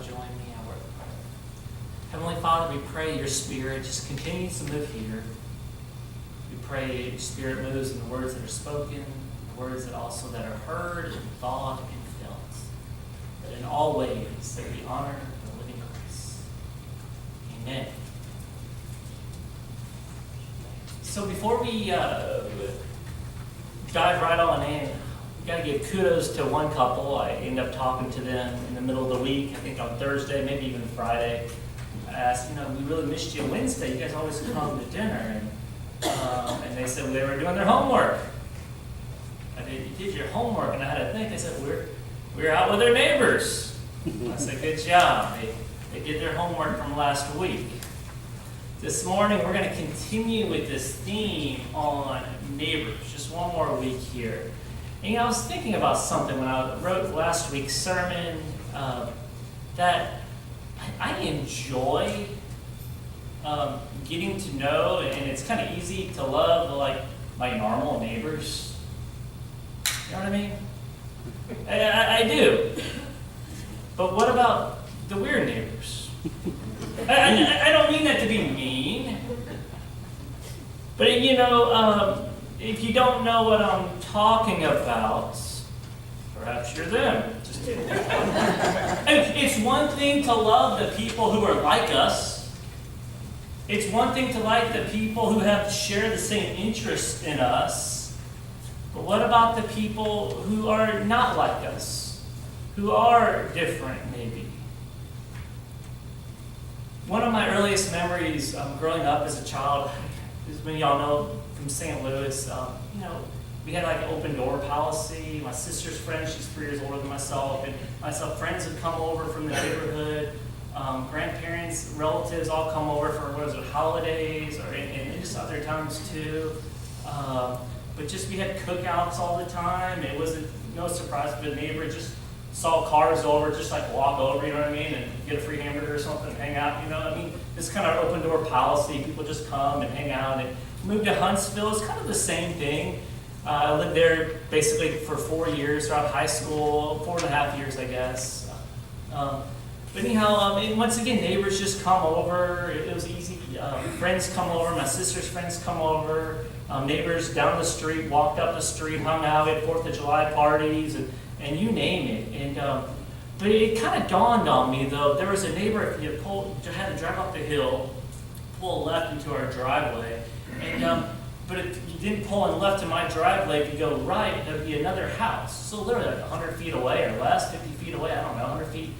would join me, I would pray. Heavenly Father, we pray your Spirit just continues to live here. We pray your Spirit moves in the words that are spoken, the words that also that are heard and thought and felt. That in all ways that we honor the living Christ. Amen. So before we dive right on in, we got to give kudos to one couple. I ended up talking to them in the middle of the week, I think on Thursday, maybe even Friday. I asked, we really missed you Wednesday. You guys always come to dinner. And they said they were doing their homework. I said, you did your homework. And I had to think. They said, we're out with our neighbors. I said, good job. They did their homework from last week. This morning, we're going to continue with this theme on neighbors. Just one more week here. And I was thinking about something when I wrote last week's sermon that I enjoy getting to know, and it's kind of easy to love like my normal neighbors. You know what I mean? I do. But what about the weird neighbors? I don't mean that to be mean. But if you don't know what I'm talking about, perhaps you're them. Just kidding. It's one thing to love the people who are like us. It's one thing to like the people who share the same interests in us. But what about the people who are not like us? Who are different, maybe? One of my earliest memories growing up as a child, as many of y'all know from St. Louis, we had like an open door policy. My sister's friend, she's 3 years older than myself, and friends would come over from the neighborhood. Grandparents, relatives all come over for holidays and just other times too. But we had cookouts all the time. It wasn't no surprise if the neighbor just saw cars over, just like walk over, you know what I mean, and get a free hamburger or something, hang out, this kind of open door policy. People just come and hang out. And moved to Huntsville. It's kind of the same thing. I lived there basically for 4 years throughout high school, 4.5 years, I guess. But anyhow, once again, neighbors just come over. It was easy. Friends come over. My sister's friends come over. Neighbors down the street, walked up the street, hung out at 4th of July parties, and you name it. But it kind of dawned on me, though, there was a neighbor, if you had to drive up the hill, pull left into our driveway, but if you didn't pull in left to my driveway, if you go right, there would be another house. So literally like 100 feet away or less, 50 feet away, I don't know, 100 feet.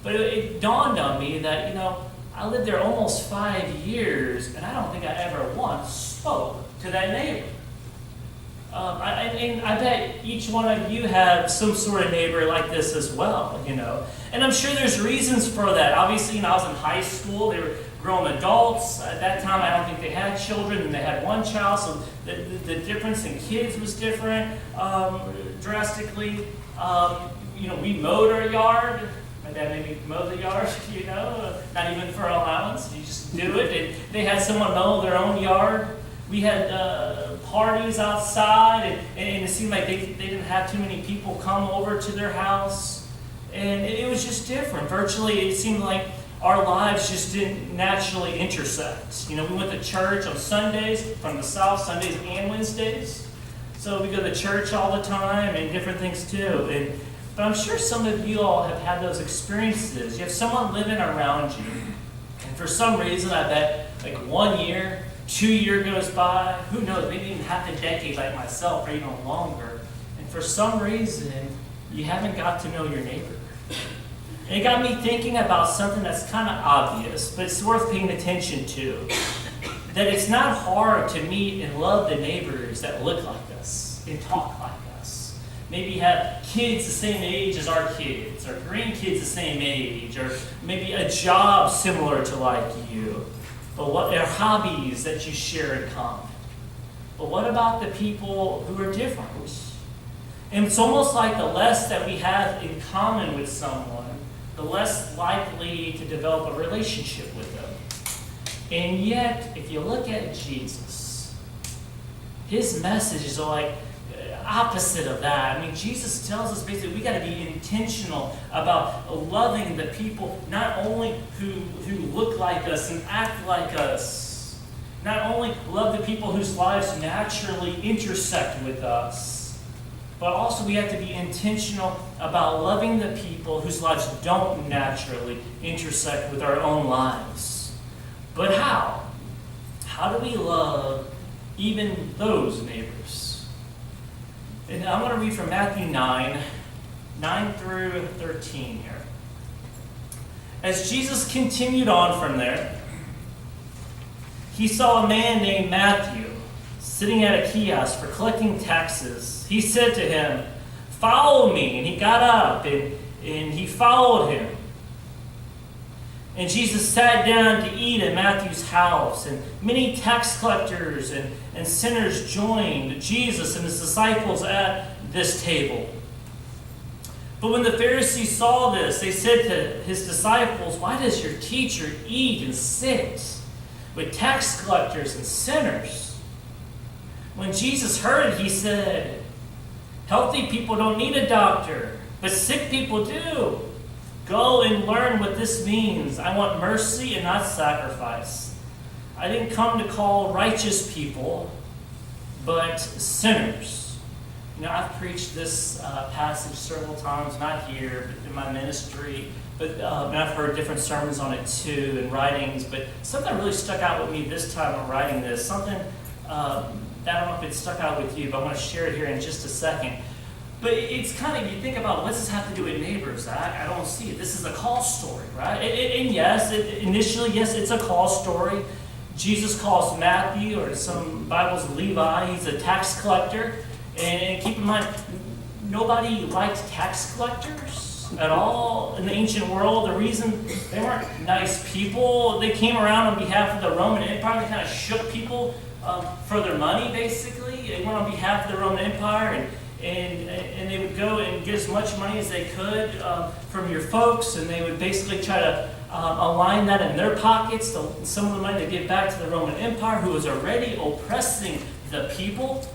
But it dawned on me that, I lived there almost 5 years, and I don't think I ever once spoke to that neighbor. And I bet each one of you have some sort of neighbor like this as well, And I'm sure there's reasons for that. Obviously, I was in high school. They were grown adults. At that time, I don't think they had children, and they had one child, so the difference in kids was different drastically. We mowed our yard. My dad made me mow the yard, not even for allowance. You just do it. And they had someone mow their own yard. We had parties outside, and it seemed like they didn't have too many people come over to their house. And it was just different. Virtually, it seemed like our lives just didn't naturally intersect. We went to church on Sundays, from the South, Sundays and Wednesdays. So we go to church all the time and different things too. But I'm sure some of you all have had those experiences. You have someone living around you, and for some reason, I bet like 1 year, 2 years goes by, who knows, maybe even half a decade like myself or even longer. And for some reason, you haven't got to know your neighbor. And it got me thinking about something that's kind of obvious, but it's worth paying attention to. That it's not hard to meet and love the neighbors that look like us and talk like us. Maybe have kids the same age as our kids, or grandkids the same age, or maybe a job similar to like you. But what are hobbies that you share in common? But what about the people who are different? And it's almost like the less that we have in common with someone, the less likely to develop a relationship with them. And yet, if you look at Jesus, his message is like, opposite of that. I mean, Jesus tells us basically we got to be intentional about loving the people, not only who look like us and act like us, not only love the people whose lives naturally intersect with us, but also we have to be intentional about loving the people whose lives don't naturally intersect with our own lives. But how? How do we love even those neighbors? And I'm going to read from Matthew 9 through 13 here. As Jesus continued on from there, he saw a man named Matthew sitting at a kiosk for collecting taxes. He said to him, "Follow me." And he got up and he followed him. And Jesus sat down to eat at Matthew's house, and many tax collectors and sinners joined Jesus and his disciples at this table. But when the Pharisees saw this, they said to his disciples, "Why does your teacher eat and sit with tax collectors and sinners?" When Jesus heard it, he said, "Healthy people don't need a doctor, but sick people do. Go and learn what this means. I want mercy and not sacrifice. I didn't come to call righteous people, but sinners." You know, I've preached this passage several times, not here, but in my ministry. But and I've heard different sermons on it too, and writings. But something really stuck out with me this time of writing this. Something, I don't know if it stuck out with you, but I'm going to share it here in just a second. But it's kind of, you think about, what does this have to do with neighbors? I don't see it. This is a call story, right? And yes, initially, yes, it's a call story. Jesus calls Matthew, or some Bibles Levi, he's a tax collector. And keep in mind, nobody liked tax collectors at all in the ancient world. The reason, they weren't nice people. They came around on behalf of the Roman Empire. They kind of shook people for their money, basically. They went on behalf of the Roman Empire, and they would go and get as much money as they could from your folks, and they would basically try to align that in their pockets, some of the money to give back to the Roman Empire, who was already oppressing the people.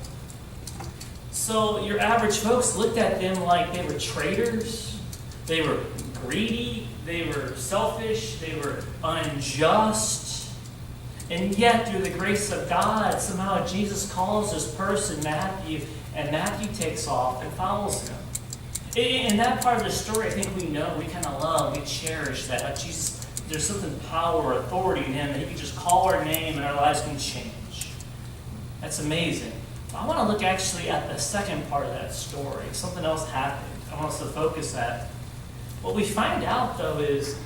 So your average folks looked at them like they were traitors, they were greedy, they were selfish, they were unjust. And yet, through the grace of God, somehow Jesus calls this person Matthew, and Matthew takes off and follows him. In that part of the story, I think we know, we kind of love, we cherish that. Jesus, there's something power, authority in him, that he can just call our name and our lives can change. That's amazing. I want to look actually at the second part of that story. Something else happened. I want us to focus at. What we find out, though, is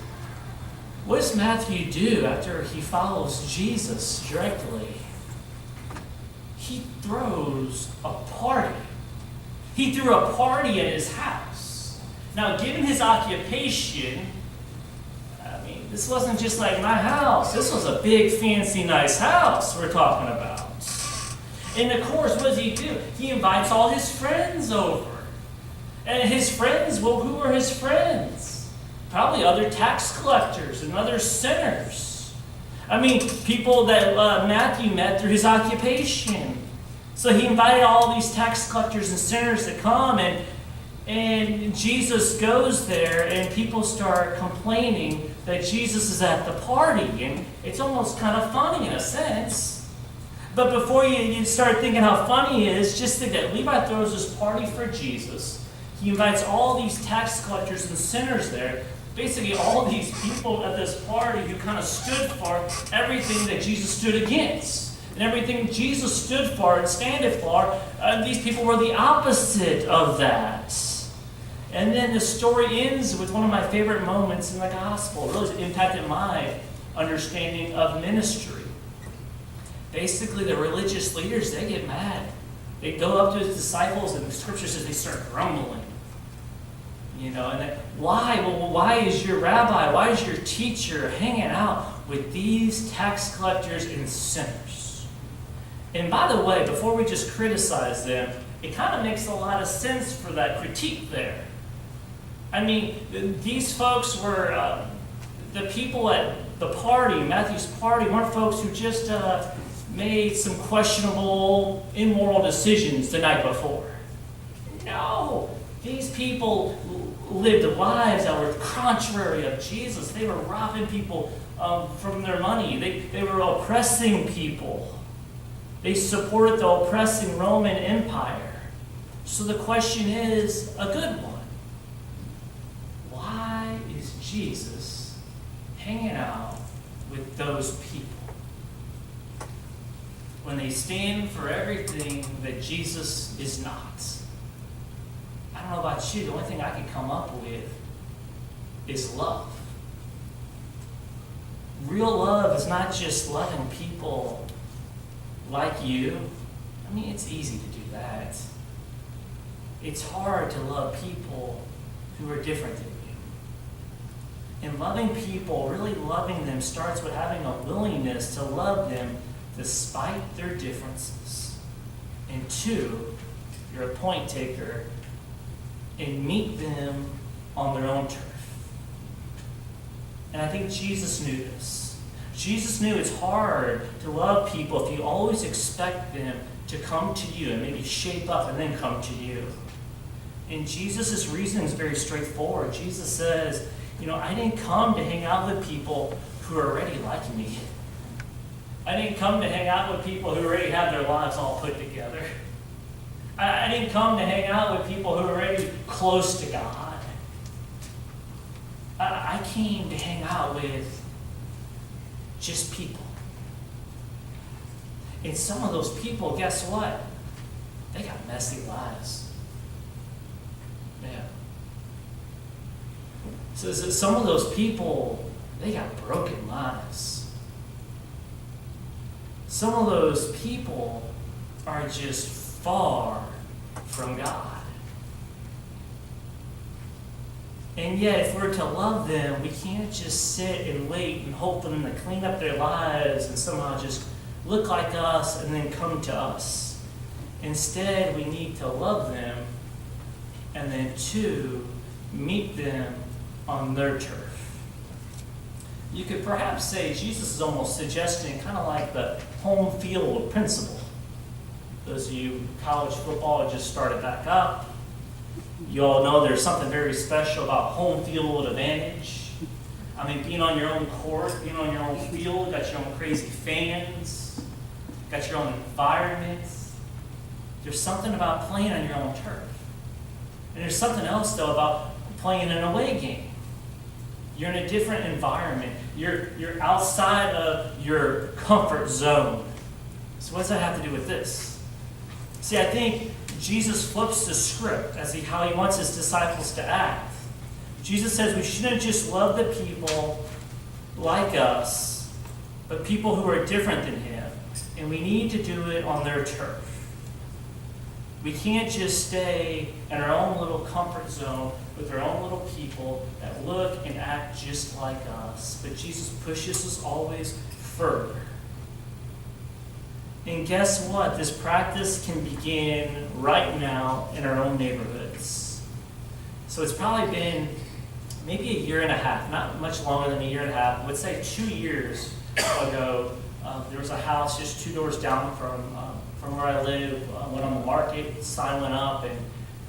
what does Matthew do after he follows Jesus directly? He throws a party. He threw a party at his house. Now, given his occupation, I mean, this wasn't just like my house. This was a big, fancy, nice house we're talking about. And of course, what does he do? He invites all his friends over. And his friends, well, who are his friends? Probably other tax collectors and other sinners. I mean, people that Matthew met through his occupation. So he invited all these tax collectors and sinners to come, and Jesus goes there, and people start complaining that Jesus is at the party. And it's almost kind of funny in a sense. But before you start thinking how funny it is, just think that Levi throws this party for Jesus. He invites all these tax collectors and sinners there. Basically, all these people at this party who kind of stood for everything that Jesus stood against. And everything Jesus stood for and standed for, these people were the opposite of that. And then the story ends with one of my favorite moments in the gospel. It really impacted my understanding of ministry. Basically, the religious leaders, they get mad. They go up to his disciples, and the scripture says they start grumbling. You know, and why? Well, why is your rabbi, why is your teacher hanging out with these tax collectors and sinners? And by the way, before we just criticize them, it kind of makes a lot of sense for that critique there. I mean, these folks were, the people at the party, Matthew's party, weren't folks who just made some questionable, immoral decisions the night before. No, these people lived lives that were contrary of Jesus. They were robbing people from their money. They were oppressing people. They supported the oppressing Roman Empire. So the question is a good one. Why is Jesus hanging out with those people when they stand for everything that Jesus is not? I don't know about you, the only thing I can come up with is love. Real love is not just loving people like you. I mean, it's easy to do that. It's hard to love people who are different than you. And loving people, really loving them, starts with having a willingness to love them despite their differences. And two, you're a point taker and meet them on their own turf. And I think Jesus knew this. Jesus knew it's hard to love people if you always expect them to come to you and maybe shape up and then come to you. And Jesus' reasoning is very straightforward. Jesus says, I didn't come to hang out with people who are already like me. I didn't come to hang out with people who already have their lives all put together. I didn't come to hang out with people who are already close to God. I came to hang out with just people. And some of those people, guess what? They got messy lives. Yeah. So some of those people, they got broken lives. Some of those people are just far from God. And yet, if we're to love them, we can't just sit and wait and hope for them to clean up their lives and somehow just look like us and then come to us. Instead, we need to love them and then, two, meet them on their turf. You could perhaps say Jesus is almost suggesting kind of like the home field principle. Those of you college football just started back up. You all know there's something very special about home field advantage. I mean, being on your own court, being on your own field, got your own crazy fans, got your own environment. There's something about playing on your own turf. And there's something else, though, about playing an away game. You're in a different environment. You're outside of your comfort zone. So what does that have to do with this? See, I think Jesus flips the script as how he wants his disciples to act. Jesus says we shouldn't just love the people like us, but people who are different than him. And we need to do it on their turf. We can't just stay in our own little comfort zone with our own little people that look and act just like us. But Jesus pushes us always further. And guess what? This practice can begin right now in our own neighborhoods. So it's probably been maybe a year and a half, not much longer than a year and a half. I would say 2 years ago, there was a house just 2 doors down from where I live. Went on the market, sign went up, and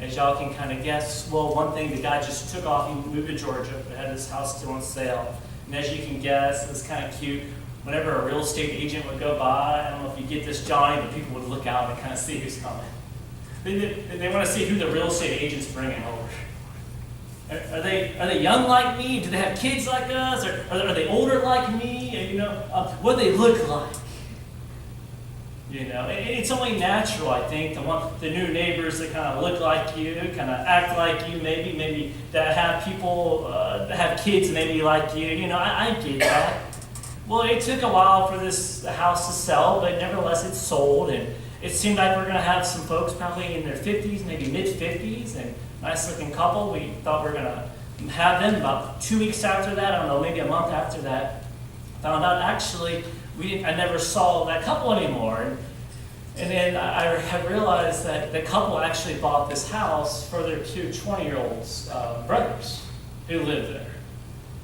as y'all can kind of guess, well, one thing, the guy just took off. He moved to Georgia, but had his house still on sale. And as you can guess, it was kind of cute. Whenever a real estate agent would go by, I don't know if you get this, Johnny, but people would look out and kind of see who's coming. They want to see who the real estate agent's bringing over. Are they young like me? Do they have kids like us? Or are they older like me? What do they look like? It's only natural, I think, to want the new neighbors that kind of look like you, kind of act like you, maybe that have people that have kids maybe like you. I get that. Well, it took a while for this house to sell, but nevertheless it sold, and it seemed like we're going to have some folks probably in their 50s, maybe mid-50s, and nice looking couple. We thought we were going to have them about 2 weeks after that, I don't know, maybe a month after that. Found out actually I never saw that couple anymore. And then I had realized that the couple actually bought this house for their two 20-year-olds brothers who lived there.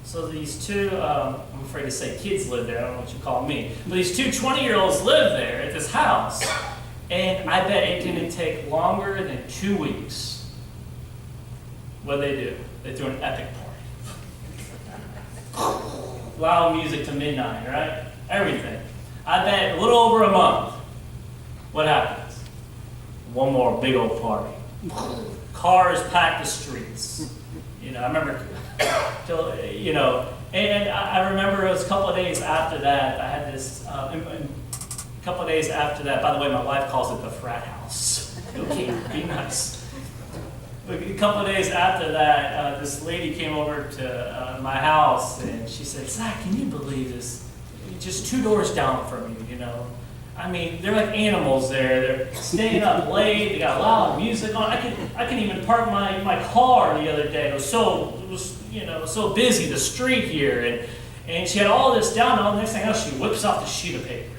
So these two, I'm afraid to say kids live there, I don't know what you call me, but these two 20-year-olds live there at this house. And I bet it didn't take longer than 2 weeks. What do? They threw an epic party. Loud music to midnight, right? Everything. I bet a little over a month. What happens? One more big old party. Cars pack the streets. I remember, and I remember it was a couple of days after that, I had this, a couple of days after that, by the way, my wife calls it the frat house. Okay, be nice. A couple of days after that, this lady came over to my house, and she said, Zach, can you believe this? Just 2 doors down from you, I mean, they're like animals there. They're staying up late. They got loud music on. I couldn't even park my car the other day. It was so busy, the street here. And she had all this down. And the next thing I know, she whips off the sheet of paper.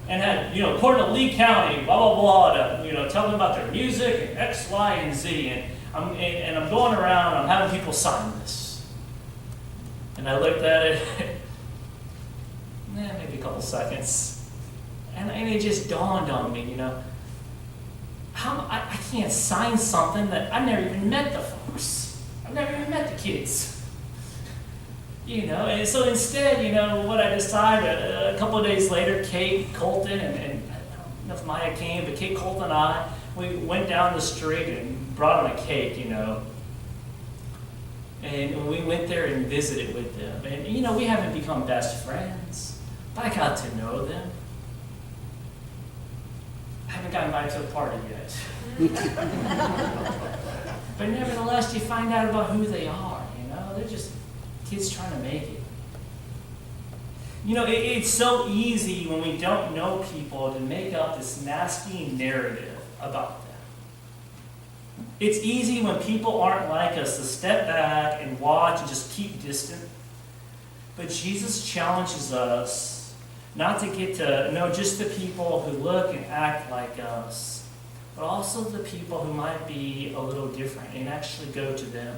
And had, according to Lee County, blah, blah, blah, to, tell them about their music and X, Y, and Z. And I'm going around, I'm having people sign this. And I looked at it, maybe a couple seconds. And it just dawned on me, how I can't sign something that I've never even met the folks. I've never even met the kids. And so instead, what I decided, a couple of days later, Kate, Colton, and I don't know if Maya came, but Kate, Colton, and I, we went down the street and brought them a cake, And we went there and visited with them. And, we haven't become best friends, but I got to know them. I haven't gotten invited to a party yet. But nevertheless, you find out about who they are, They're just kids trying to make it. It's so easy when we don't know people to make up this nasty narrative about them. It's easy when people aren't like us to step back and watch and just keep distant. But Jesus challenges us not to get to know just the people who look and act like us, but also the people who might be a little different, and actually go to them.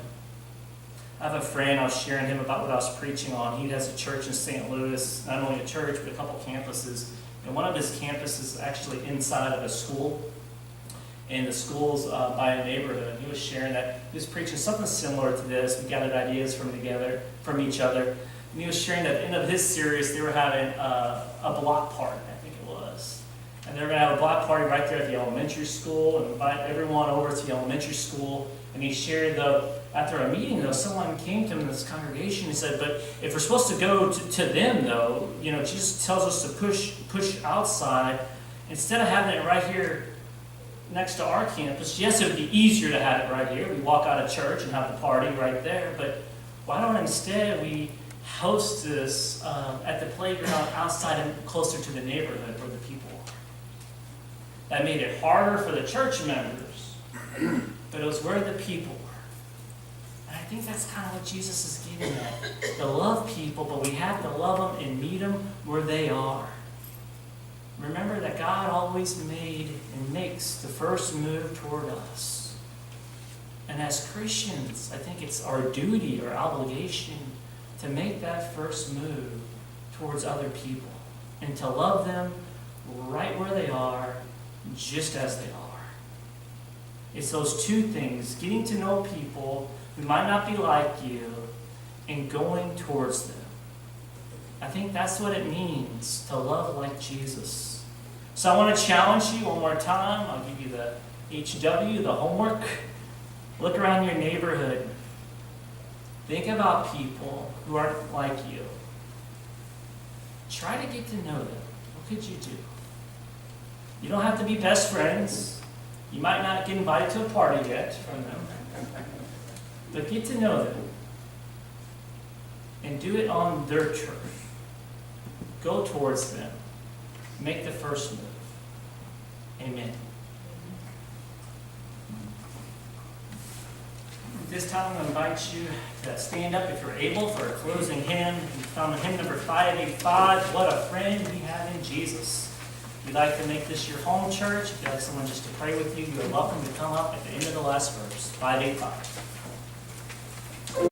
I have a friend, I was sharing him about what I was preaching on. He has a church in St. Louis, not only a church, but a couple campuses. And one of his campuses is actually inside of a school. And the school's by a neighborhood. He was sharing that. He was preaching something similar to this. We gathered ideas from each other. And he was sharing that at the end of his series, they were having a block party, I think it was. And they were going to have a block party right there at the elementary school and invite everyone over to the elementary school. And he shared, after a meeting, someone came to him in this congregation and said, but if we're supposed to go to them, though, Jesus tells us to push outside instead of having it right here next to our campus. Yes, it would be easier to have it right here. We walk out of church and have the party right there. But why don't instead we host this at the playground outside and closer to the neighborhood where the people are? That made it harder for the church members, but it was where the people were. And I think that's kind of what Jesus is getting at. To love people, but we have to love them and meet them where they are. Remember that God always made and makes the first move toward us. And as Christians, I think it's our duty or obligation to make that first move towards other people and to love them right where they are, just as they are. It's those two things, getting to know people who might not be like you and going towards them. I think that's what it means to love like Jesus. So I want to challenge you one more time. I'll give you the HW, the homework. Look around your neighborhood. Think about people who aren't like you. Try to get to know them. What could you do? You don't have to be best friends. You might not get invited to a party yet from them. But get to know them. And do it on their turf. Go towards them. Make the first move. Amen. This time I'm going to invite you to stand up if you're able for a closing hymn. We found hymn number 585, What a Friend We Have in Jesus. If you'd like to make this your home church, if you'd like someone just to pray with you, you're welcome to come up at the end of the last verse, 585.